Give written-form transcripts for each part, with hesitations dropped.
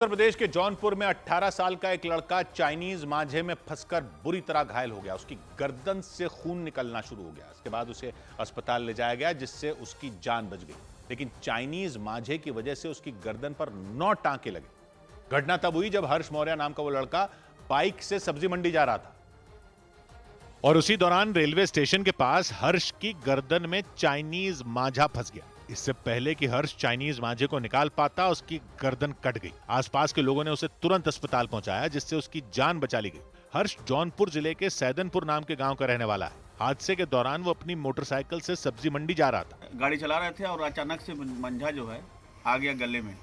उत्तर प्रदेश के जौनपुर में 18 साल का एक लड़का चाइनीज मांझे में फंसकर बुरी तरह घायल हो गया। उसकी गर्दन से खून निकलना शुरू हो गया। इसके बाद उसे अस्पताल ले जाया गया, जिससे उसकी जान बच गई। लेकिन चाइनीज मांझे की वजह से उसकी गर्दन पर 9 टांके लगे। घटना तब हुई जब हर्ष मौर्य नाम का वो लड़का बाइक से सब्जी मंडी जा रहा था और उसी दौरान रेलवे स्टेशन के पास हर्ष की गर्दन में चाइनीज मांझा फंस गया। इससे पहले कि हर्ष चाइनीज मांझे को निकाल पाता, उसकी गर्दन कट गई। आसपास के लोगों ने उसे तुरंत अस्पताल पहुंचाया, जिससे उसकी जान बचा ली गई। हर्ष जौनपुर जिले के सैदनपुर नाम के गांव का रहने वाला है। हादसे के दौरान वो अपनी मोटरसाइकिल से सब्जी मंडी जा रहा था। गाड़ी चला रहे थे और अचानक से मंझा जो है आ गया, गले में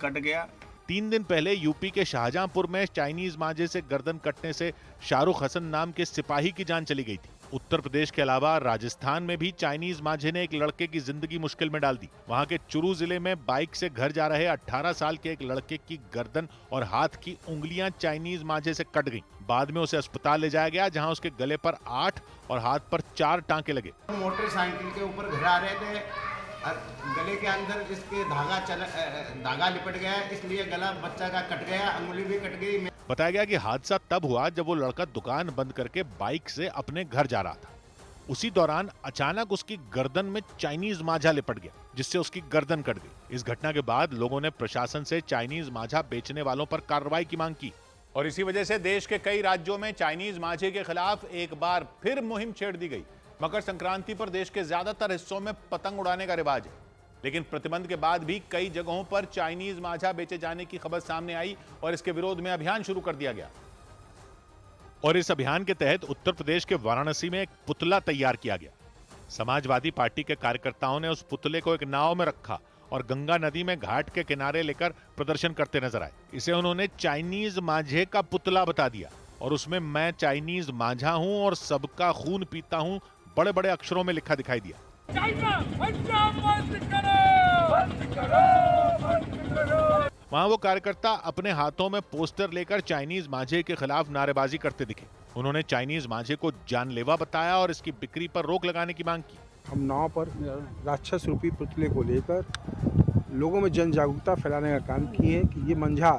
कट गया। 3 दिन पहले यूपी के शाहजहांपुर में चाइनीज मांझे से गर्दन कटने से शाहरुख हसन नाम के सिपाही की जान चली गई थी। उत्तर प्रदेश के अलावा राजस्थान में भी चाइनीज मांझे ने एक लड़के की जिंदगी मुश्किल में डाल दी। वहां के चुरू जिले में बाइक से घर जा रहे 18 साल के एक लड़के की गर्दन और हाथ की उंगलियां चाइनीज मांझे से कट गईं। बाद में उसे अस्पताल ले जाया गया, जहां उसके गले पर 8 और हाथ पर 4 टांके लगे। मोटरसाइकिल के ऊपर घर आ रहे थे, गले के अंदर इसके धागा लिपट गया, इसलिए गला बच्चा का कट गया, अंगुली भी कट गई। बताया गया कि हादसा तब हुआ जब वो लड़का दुकान बंद करके बाइक से अपने घर जा रहा था। उसी दौरान अचानक उसकी गर्दन में चाइनीज मांझा लिपट गया, जिससे उसकी गर्दन कट गई। इस घटना के बाद लोगों ने प्रशासन से चाइनीज मांझा बेचने वालों पर कार्रवाई की मांग की और इसी वजह से देश के कई राज्यों में चाइनीज मांझे के खिलाफ एक बार फिर मुहिम छेड़ दी गई। मकर संक्रांति पर देश के ज्यादातर हिस्सों में पतंग उड़ाने का रिवाज है, लेकिन प्रतिबंध के बाद भी कई जगहों पर चाइनीज मांझा बेचे जाने की खबर सामने आई और इसके विरोध में अभियान शुरू कर दिया गया। और इस अभियान के तहत उत्तर प्रदेश के वाराणसी में एक पुतला तैयार किया गया। समाजवादी पार्टी के कार्यकर्ताओं ने उस पुतले को एक नाव में रखा और गंगा नदी में घाट के किनारे लेकर प्रदर्शन करते नजर आए। इसे उन्होंने चाइनीज मांझे का पुतला बता दिया और उसमें मैं चाइनीज मांझा हूं और सबका खून पीता हूं बड़े बड़े अक्षरों में लिखा दिखाई दिया। वहां वो कार्यकर्ता अपने हाथों में पोस्टर लेकर चाइनीज मांझे के खिलाफ नारेबाजी करते दिखे। उन्होंने चाइनीज मांझे को जानलेवा बताया और इसकी बिक्री पर रोक लगाने की मांग की। हम नाव पर राक्षस रूपी पुतले को लेकर लोगों में जन जागरूकता फैलाने का काम किए हैं कि ये मंझा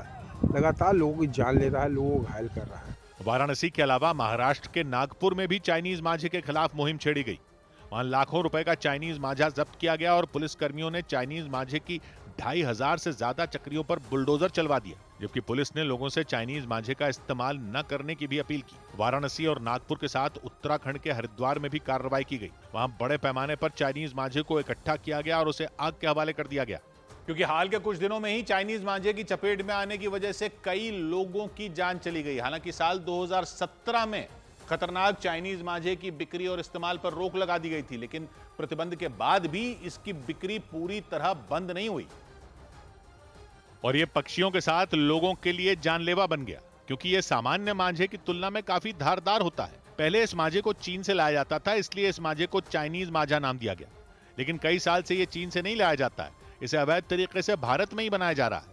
लगातार लोगों की जान ले रहा है, लोगों को घायल कर रहा है। वाराणसी के अलावा महाराष्ट्र के नागपुर में भी चाइनीज मांझे के खिलाफ मुहिम छेड़ी गई। वहां लाखों रुपए का चाइनीज मांझा जब्त किया गया और पुलिस कर्मियों ने चाइनीज मांझे की 2500 से ज्यादा चक्रियों पर बुलडोजर चलवा दिया, जबकि पुलिस ने लोगों से चाइनीज मांझे का इस्तेमाल न करने की भी अपील की। वाराणसी और नागपुर के साथ उत्तराखंड के हरिद्वार में भी कार्रवाई की गई। वहां बड़े पैमाने पर चाइनीज मांझे को इकट्ठा किया गया और उसे आग के हवाले कर दिया गया, क्योंकि हाल के कुछ दिनों में ही चाइनीज मांझे की चपेट में आने की वजह से कई लोगों की जान चली गई। हालांकि साल 2017 में खतरनाक चाइनीज मांझे की बिक्री और इस्तेमाल पर रोक लगा दी गई थी, लेकिन प्रतिबंध के बाद भी इसकी बिक्री पूरी तरह बंद नहीं हुई और यह पक्षियों के साथ लोगों के लिए जानलेवा बन गया, क्योंकि यह सामान्य मांझे की तुलना में काफी धारदार होता है। पहले इस मांझे को चीन से लाया जाता था, इसलिए इस मांझे को चाइनीज मांझा नाम दिया गया। लेकिन कई साल से यह चीन से नहीं लाया जाता है, इसे अवैध तरीके से भारत में ही बनाया जा रहा है।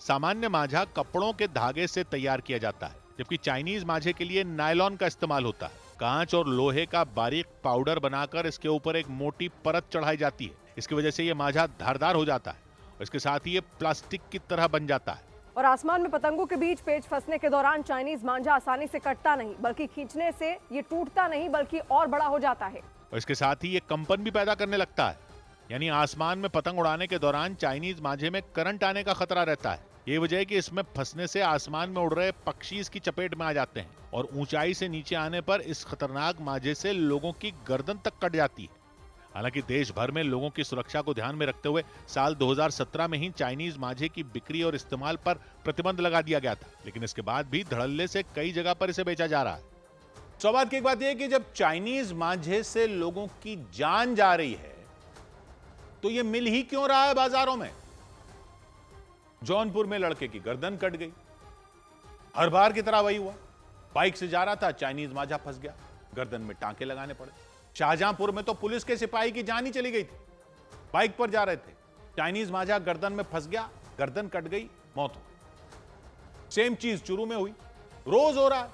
सामान्य मांझा कपड़ों के धागे से तैयार किया जाता है, जबकि चाइनीज मांझे के लिए नायलॉन का इस्तेमाल होता है। कांच और लोहे का बारीक पाउडर बनाकर इसके ऊपर एक मोटी परत चढ़ाई जाती है। इसकी वजह से यह मांझा धारदार हो जाता है और इसके साथ ही ये प्लास्टिक की तरह बन जाता है। और आसमान में पतंगों के बीच पेच फंसने के दौरान चाइनीज मांझा आसानी से कटता नहीं, बल्कि खींचने से ये टूटता नहीं बल्कि और बड़ा हो जाता है और इसके साथ ही ये कंपन भी पैदा करने लगता है। यानी आसमान में पतंग उड़ाने के दौरान चाइनीज मांझे में करंट आने का खतरा रहता है। ये वजह है कि इसमें फंसने से आसमान में उड़ रहे पक्षी इसकी चपेट में आ जाते हैं और ऊंचाई से नीचे आने पर इस खतरनाक मांझे से लोगों की गर्दन तक कट जाती है। हालांकि देश भर में लोगों की सुरक्षा को ध्यान में रखते हुए साल 2017 में ही चाइनीज मांझे की बिक्री और इस्तेमाल पर प्रतिबंध लगा दिया गया था, लेकिन इसके बाद भी धड़ल्ले से कई जगह पर इसे बेचा जा रहा है। स्वाभाविक की एक बात यह है कि जब चाइनीज मांझे से लोगों की जान जा रही है तो यह मिल ही क्यों रहा है बाजारों में। जौनपुर में लड़के की गर्दन कट गई, हर बार की तरह वही हुआ। बाइक से जा रहा था, चाइनीज मांझा फंस गया, गर्दन में टांके लगाने पड़े। शाहजहांपुर में तो पुलिस के सिपाही की जान ही चली गई थी। बाइक पर जा रहे थे, चाइनीज मांझा गर्दन में फंस गया, गर्दन कट गई, मौत हो गई। सेम चीज चुरू में हुई, रोज हो रहा है।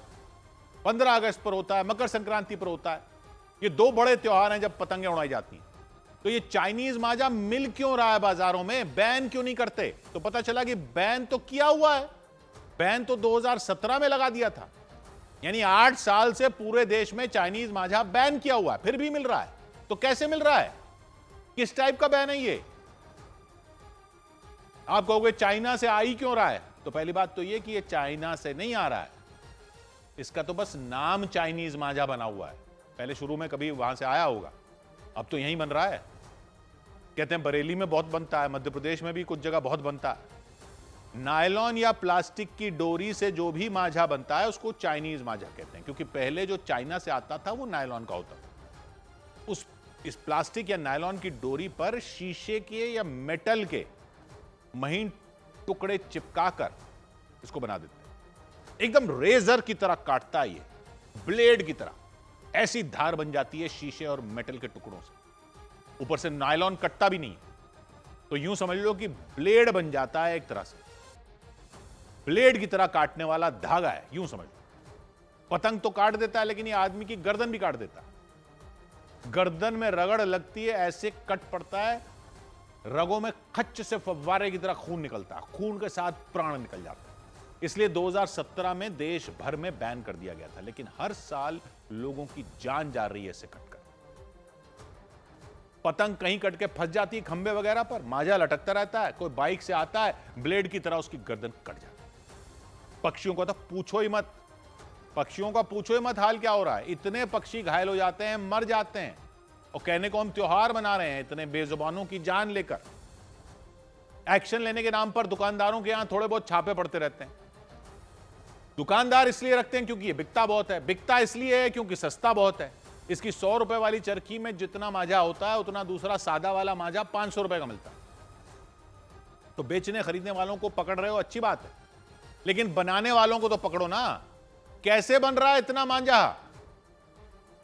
15 अगस्त पर होता है, मकर संक्रांति पर होता है। ये 2 बड़े त्योहार हैं जब पतंगें उड़ाई जाती हैं। तो ये चाइनीज मांझा मिल क्यों रहा है बाजारों में, बैन क्यों नहीं करते? तो पता चला कि बैन तो किया हुआ है, बैन तो 2017 में लगा दिया था, यानी 8 साल से पूरे देश में चाइनीज मांझा बैन किया हुआ है, फिर भी मिल रहा है। तो कैसे मिल रहा है, किस टाइप का बैन है ये? आप कहोगे चाइना से आ ही क्यों रहा है? तो पहली बात तो ये कि ये चाइना से नहीं आ रहा है, इसका तो बस नाम चाइनीज मांझा बना हुआ है। पहले शुरू में कभी वहां से आया होगा, अब तो यहीं बन रहा है। कहते हैं बरेली में बहुत बनता है, मध्य प्रदेश में भी कुछ जगह बहुत बनता है। नायलॉन या प्लास्टिक की डोरी से जो भी मांझा बनता है उसको चाइनीज मांझा कहते हैं, क्योंकि पहले जो चाइना से आता था वो नायलॉन का होता था। इस प्लास्टिक या नायलॉन की डोरी पर शीशे के या मेटल के महीन टुकड़े चिपकाकर इसको बना देते हैं। एकदम रेजर की तरह काटता है ये, ब्लेड की तरह ऐसी धार बन जाती है शीशे और मेटल के टुकड़ों से। ऊपर से नायलॉन कटता भी नहीं है, तो यूं समझ लो कि ब्लेड बन जाता है, एक तरह से ब्लेड की तरह काटने वाला धागा है, यूं समझ लो। पतंग तो काट देता है, लेकिन ये आदमी की गर्दन भी काट देता है। गर्दन में रगड़ लगती है, ऐसे कट पड़ता है, रगों में खच्च से फव्वारे की तरह खून निकलता है, खून के साथ प्राण निकल जाता है। इसलिए 2017 में देश भर में बैन कर दिया गया था, लेकिन हर साल लोगों की जान जा रही है इसे कटकर। पतंग कहीं कट के फंस जाती है खंबे वगैरह पर, मांझा लटकता रहता है, कोई बाइक से आता है, ब्लेड की तरह उसकी गर्दन कट जाती है। पक्षियों का तो पूछो ही मत, पक्षियों का पूछो ही मत हाल क्या हो रहा है। इतने पक्षी घायल हो जाते हैं, मर जाते हैं, और कहने को हम त्योहार मना रहे हैं इतने बेजुबानों की जान लेकर। एक्शन लेने के नाम पर दुकानदारों के यहां थोड़े बहुत छापे पड़ते रहते हैं। दुकानदार इसलिए रखते हैं क्योंकि ये बिकता बहुत है, बिकता इसलिए है क्योंकि सस्ता बहुत है। इसकी 100 रुपए वाली चरखी में जितना मांझा होता है उतना दूसरा सादा वाला मांझा 500 रुपए का मिलता है। तो बेचने खरीदने वालों को पकड़ रहे हो, अच्छी बात है, लेकिन बनाने वालों को तो पकड़ो ना। कैसे बन रहा है इतना मांझा?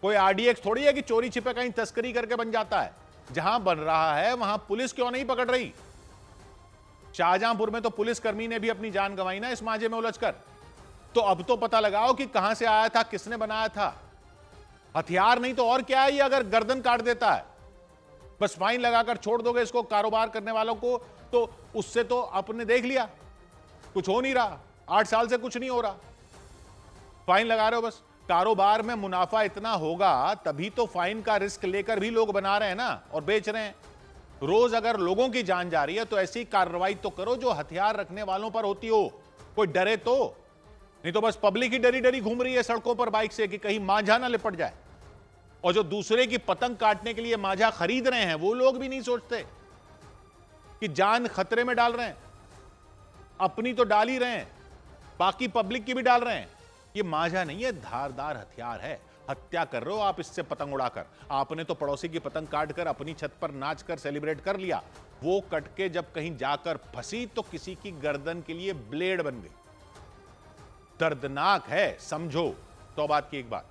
कोई आरडीएक्स थोड़ी है कि चोरी छिपे कहीं तस्करी करके बन जाता है। जहां बन रहा है वहां पुलिस क्यों नहीं पकड़ रही? शाहजहांपुर में तो पुलिसकर्मी ने भी अपनी जान गंवाई ना इस मांझे में उलझकर। तो अब तो पता लगाओ कि कहां से आया था, किसने बनाया था। हथियार नहीं तो और क्या है ये, अगर गर्दन काट देता है। बस फाइन लगाकर छोड़ दोगे इसको, कारोबार करने वालों को, तो उससे तो आपने देख लिया कुछ हो नहीं रहा, 8 साल से कुछ नहीं हो रहा, फाइन लगा रहे हो बस। कारोबार में मुनाफा इतना होगा तभी तो फाइन का रिस्क लेकर भी लोग बना रहे हैं ना, और बेच रहे हैं। रोज अगर लोगों की जान जा रही है तो ऐसी कार्रवाई तो करो जो हथियार रखने वालों पर होती हो, कोई डरे तो। नहीं तो बस पब्लिक ही डरी डरी घूम रही है सड़कों पर बाइक से कि कहीं मांझा ना लिपट जाए। और जो दूसरे की पतंग काटने के लिए मांझा खरीद रहे हैं वो लोग भी नहीं सोचते कि जान खतरे में डाल रहे हैं। अपनी तो डाल ही रहे हैं, बाकी पब्लिक की भी डाल रहे हैं। ये मांझा नहीं है, धारदार हथियार है। हत्या कर रहे हो आप इससे पतंग उड़ाकर। आपने तो पड़ोसी की पतंग काटकर अपनी छत पर नाचकर सेलिब्रेट कर लिया, वो कट के जब कहीं जाकर फंसी तो किसी की गर्दन के लिए ब्लेड बन गई। दर्दनाक है, समझो। तो बात की एक बात,